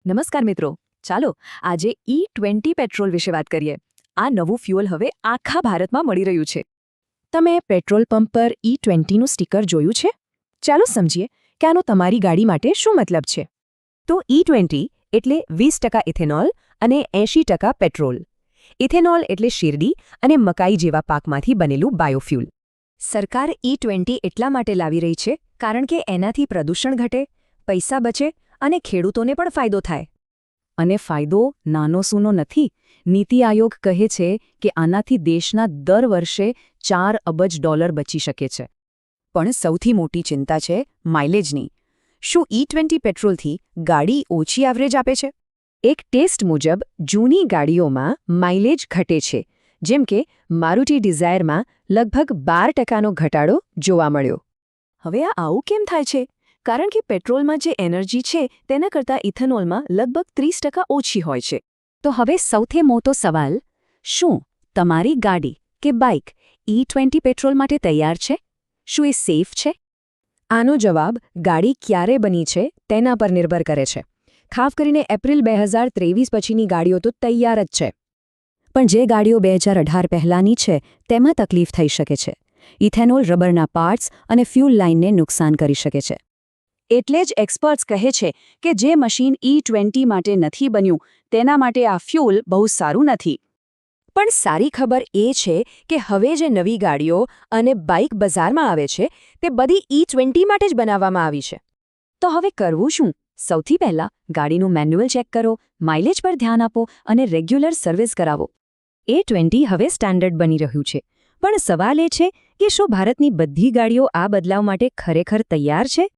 નમસ્કાર મિત્રો, ચાલો આજે E20 પેટ્રોલ વિશે વાત કરીએ. આ નવું ફ્યુઅલ હવે આખા ભારતમાં મળી રહ્યું છે. તમે પેટ્રોલ પંપ પર E20નું સ્ટીકર જોયું છે? ચાલો સમજીએ કે આનો તમારી ગાડી માટે શું મતલબ છે. તો E20 એટલે 20% ઇથેનોલ અને 80% પેટ્રોલ. ઇથેનોલ એટલે શેરડી અને મકાઈ જેવા પાકમાંથી બનેલું બાયોફ્યુલ. સરકાર E20 એટલા માટે લાવી રહી છે કારણ કે એનાથી પ્રદૂષણ ઘટે, પૈસા બચે અને ખેડૂતોને પણ ફાયદો થાય. અને ફાયદો નાનો સૂનો નથી. નીતિ આયોગ કહે છે કે આનાથી દેશના દર વર્ષે $4 અબજ બચી શકે છે. પણ સૌથી મોટી ચિંતા છે માઇલેજની. શું E20 પેટ્રોલથી ગાડી ઓછી એવરેજ આપે છે? એક ટેસ્ટ મુજબ જૂની ગાડીઓમાં માઇલેજ ઘટે છે, જેમ કે મારુતિ ડિઝાયરમાં લગભગ 12%નો ઘટાડો જોવા મળ્યો. હવે આ આવું કેમ થાય છે? કારણ કે પેટ્રોલમાં જે એનર્જી છે તેના કરતાં ઇથેનોલમાં લગભગ 30% ઓછી હોય છે. તો હવે સૌથી મોટો સવાલ, શું તમારી ગાડી કે બાઇક E20 પેટ્રોલ માટે તૈયાર છે? શું એ સેફ છે? આનો જવાબ ગાડી ક્યારે બની છે તેના પર નિર્ભર કરે છે. ખાસ કરીને એપ્રિલ 2023 પછીની ગાડીઓ તો તૈયાર જ છે. પણ જે ગાડીઓ 2018 પહેલાંની છે તેમાં તકલીફ થઈ શકે છે. ઇથેનોલ રબરના પાર્ટ્સ અને ફ્યુલ લાઇનને નુકસાન કરી શકે છે. એટલે જ એક્સપર્ટ્સ કહે છે કે જે મશીન E20 માટે નથી બન્યું તેના માટે આ ફ્યુલ બહુ સારું નથી. પણ સારી ખબર એ છે કે હવે જે નવી ગાડીઓ અને બાઇક બજારમાં આવે છે તે બધી E20 માટે જ બનાવવામાં આવી છે. તો હવે કરવું શું? સૌથી પહેલાં ગાડીનું મેન્યુઅલ ચેક કરો, માઇલેજ પર ધ્યાન આપો અને રેગ્યુલર સર્વિસ કરાવો. E20 હવે સ્ટાન્ડર્ડ બની રહ્યું છે. પણ સવાલ એ છે કે શું ભારતની બધી ગાડીઓ આ બદલાવ માટે ખરેખર તૈયાર છે?